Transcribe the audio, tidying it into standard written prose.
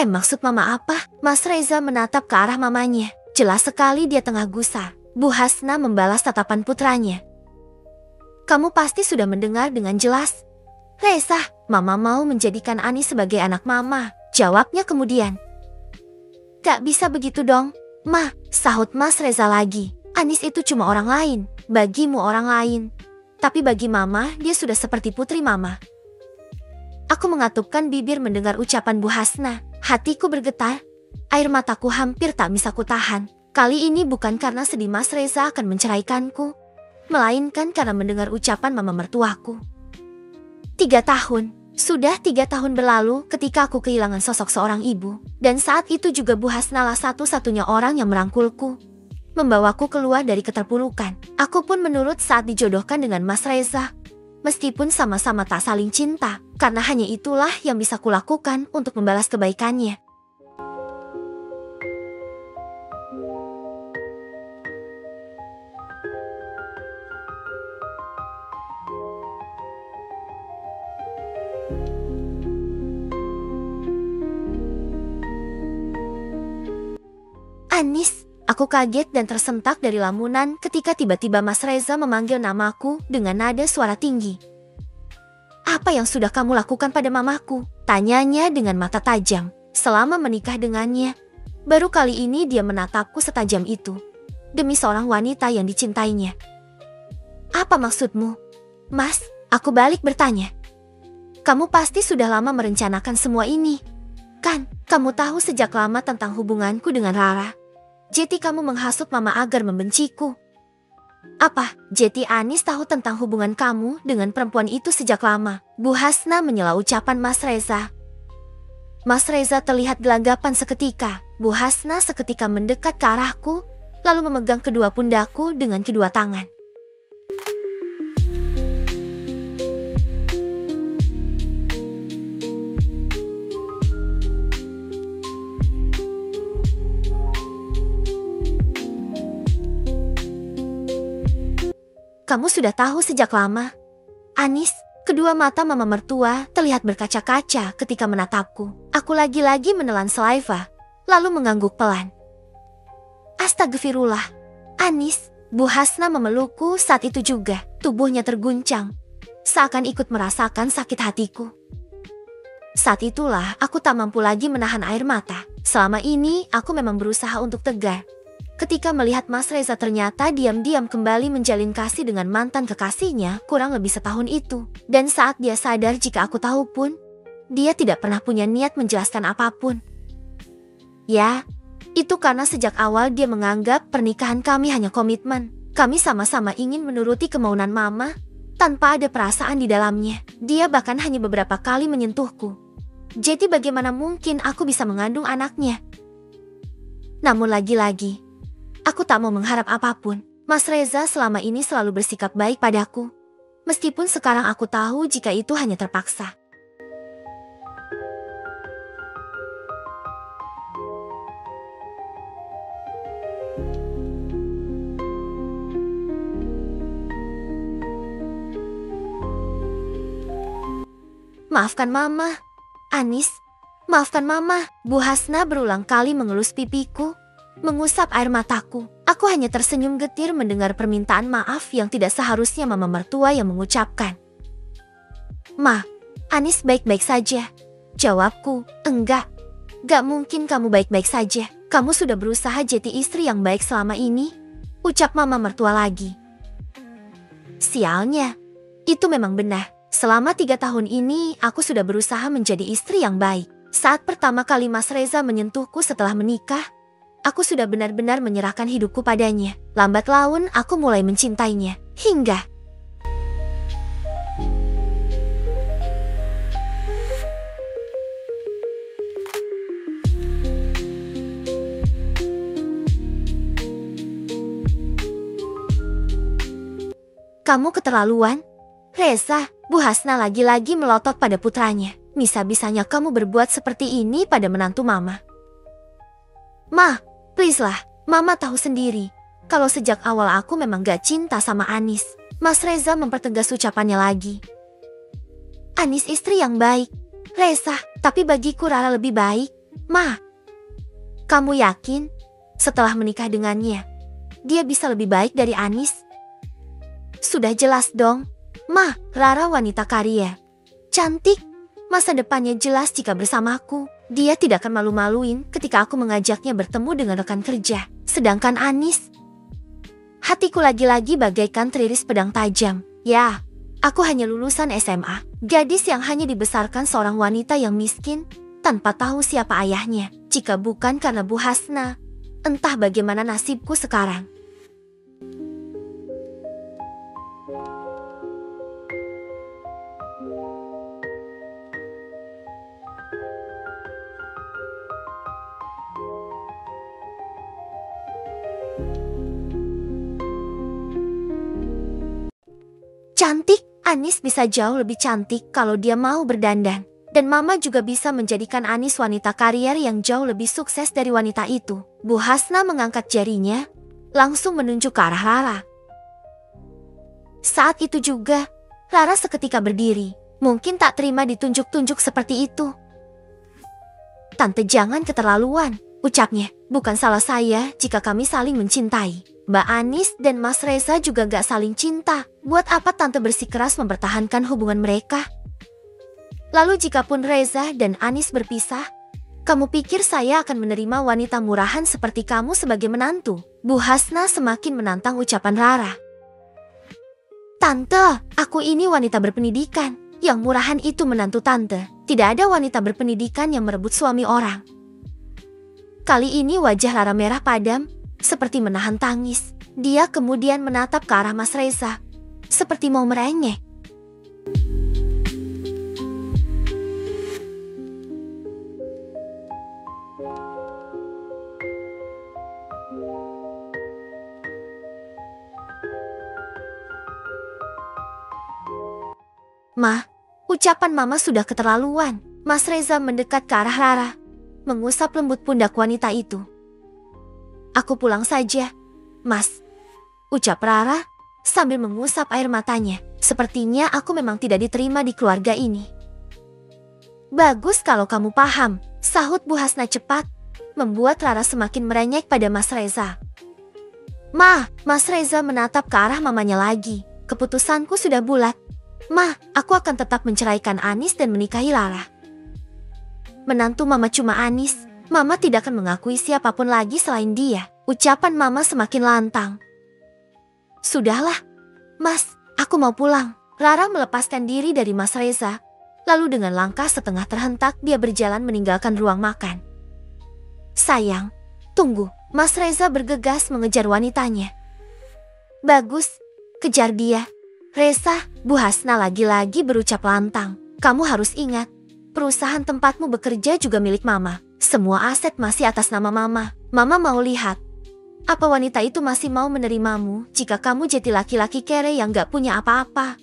Maksud mama apa? Mas Reza menatap ke arah mamanya. Jelas sekali dia tengah gusar. Bu Hasna membalas tatapan putranya. Kamu pasti sudah mendengar dengan jelas. Reza, mama mau menjadikan Anis sebagai anak mama, jawabnya kemudian. Gak bisa begitu dong, Ma, sahut Mas Reza lagi. Anis itu cuma orang lain, bagimu orang lain. Tapi bagi mama, dia sudah seperti putri mama. Aku mengatupkan bibir mendengar ucapan Bu Hasna. Hatiku bergetar, air mataku hampir tak bisa kutahan. Kali ini bukan karena sedih Mas Reza akan menceraikanku, melainkan karena mendengar ucapan mama mertuaku. 3 tahun, sudah 3 tahun berlalu ketika aku kehilangan sosok seorang ibu. Dan saat itu juga Bu Hasna lah satu-satunya orang yang merangkulku, membawaku keluar dari keterpurukan. Aku pun menurut saat dijodohkan dengan Mas Reza. Meskipun sama-sama tak saling cinta, karena hanya itulah yang bisa kulakukan untuk membalas kebaikannya. Anis, aku kaget dan tersentak dari lamunan ketika tiba-tiba Mas Reza memanggil namaku dengan nada suara tinggi. Apa yang sudah kamu lakukan pada mamaku? Tanyanya dengan mata tajam. Selama menikah dengannya, baru kali ini dia menatapku setajam itu. Demi seorang wanita yang dicintainya. Apa maksudmu? Mas, aku balik bertanya. Kamu pasti sudah lama merencanakan semua ini. Kan, kamu tahu sejak lama tentang hubunganku dengan Rara. Jadi kamu menghasut mama agar membenciku. Apa, jadi Anis tahu tentang hubungan kamu dengan perempuan itu sejak lama? Bu Hasna menyela ucapan Mas Reza. Mas Reza terlihat gelagapan seketika. Bu Hasna seketika mendekat ke arahku, lalu memegang kedua pundakku dengan kedua tangan. Kamu sudah tahu sejak lama. Anis, kedua mata mama mertua terlihat berkaca-kaca ketika menatapku. Aku lagi-lagi menelan saliva, lalu mengangguk pelan. Astagfirullah. Anis, Bu Hasna memelukku saat itu juga. Tubuhnya terguncang, seakan ikut merasakan sakit hatiku. Saat itulah aku tak mampu lagi menahan air mata. Selama ini aku memang berusaha untuk tegar. Ketika melihat Mas Reza ternyata diam-diam kembali menjalin kasih dengan mantan kekasihnya kurang lebih setahun itu. Dan saat dia sadar jika aku tahu pun, dia tidak pernah punya niat menjelaskan apapun. Ya, itu karena sejak awal dia menganggap pernikahan kami hanya komitmen. Kami sama-sama ingin menuruti kemauan mama, tanpa ada perasaan di dalamnya. Dia bahkan hanya beberapa kali menyentuhku. Jadi bagaimana mungkin aku bisa mengandung anaknya? Namun lagi-lagi, aku tak mau mengharap apapun. Mas Reza selama ini selalu bersikap baik padaku. Meskipun sekarang aku tahu jika itu hanya terpaksa. Maafkan mama. Anis, maafkan mama. Bu Hasna berulang kali mengelus pipiku, mengusap air mataku. Aku hanya tersenyum getir mendengar permintaan maaf yang tidak seharusnya mama mertua yang mengucapkan. Ma, Anis baik-baik saja. Jawabku, enggak. Gak mungkin kamu baik-baik saja. Kamu sudah berusaha jadi istri yang baik selama ini, ucap mama mertua lagi. Sialnya, itu memang benar. Selama 3 tahun ini, aku sudah berusaha menjadi istri yang baik. Saat pertama kali Mas Reza menyentuhku setelah menikah, aku sudah benar-benar menyerahkan hidupku padanya. Lambat laun aku mulai mencintainya. Hingga kamu keterlaluan, Reza. Bu Hasna lagi-lagi melotot pada putranya. Bisa-bisanya kamu berbuat seperti ini pada menantu mama. Ma, please lah, mama tahu sendiri. Kalau sejak awal aku memang gak cinta sama Anis. Mas Reza mempertegas ucapannya lagi. Anis istri yang baik, Reza, tapi bagiku Rara lebih baik. Ma, kamu yakin setelah menikah dengannya, dia bisa lebih baik dari Anis? Sudah jelas dong. Ma, Rara wanita kaya, cantik, masa depannya jelas jika bersamaku. Dia tidak akan malu-maluin ketika aku mengajaknya bertemu dengan rekan kerja. Sedangkan Anis, hatiku lagi-lagi bagaikan teriris pedang tajam. Ya, aku hanya lulusan SMA, gadis yang hanya dibesarkan seorang wanita yang miskin tanpa tahu siapa ayahnya. Jika bukan karena Bu Hasna, entah bagaimana nasibku sekarang. Cantik, Anis bisa jauh lebih cantik kalau dia mau berdandan. Dan Mama juga bisa menjadikan Anis wanita karier yang jauh lebih sukses dari wanita itu. Bu Hasna mengangkat jarinya, langsung menunjuk ke arah Rara. Saat itu juga, Rara seketika berdiri. Mungkin tak terima ditunjuk-tunjuk seperti itu. Tante jangan keterlaluan, ucapnya. Bukan salah saya jika kami saling mencintai. Mbak Anis dan Mas Reza juga gak saling cinta. Buat apa Tante bersikeras mempertahankan hubungan mereka? Lalu jikapun Reza dan Anis berpisah, kamu pikir saya akan menerima wanita murahan seperti kamu sebagai menantu? Bu Hasna semakin menantang ucapan Rara. Tante, aku ini wanita berpendidikan. Yang murahan itu menantu Tante. Tidak ada wanita berpendidikan yang merebut suami orang. Kali ini wajah Rara merah padam, seperti menahan tangis. Dia kemudian menatap ke arah Mas Reza, seperti mau merengek. Ma, ucapan Mama sudah keterlaluan. Mas Reza mendekat ke arah Rara, mengusap lembut pundak wanita itu. Aku pulang saja, Mas, ucap Rara sambil mengusap air matanya. Sepertinya aku memang tidak diterima di keluarga ini. Bagus kalau kamu paham, sahut Bu Hasna cepat, membuat Rara semakin merengek pada Mas Reza. Ma, Mas Reza menatap ke arah mamanya lagi. Keputusanku sudah bulat. Ma, aku akan tetap menceraikan Anis dan menikahi Rara. Menantu Mama cuma Anis. Mama tidak akan mengakui siapapun lagi selain dia. Ucapan Mama semakin lantang. Sudahlah, Mas, aku mau pulang. Rara melepaskan diri dari Mas Reza. Lalu dengan langkah setengah terhentak dia berjalan meninggalkan ruang makan. Sayang, tunggu. Mas Reza bergegas mengejar wanitanya. Bagus, kejar dia. Reza, Bu Hasna lagi-lagi berucap lantang. Kamu harus ingat, perusahaan tempatmu bekerja juga milik Mama. Semua aset masih atas nama Mama. Mama mau lihat, apa wanita itu masih mau menerimamu jika kamu jadi laki-laki kere yang gak punya apa-apa.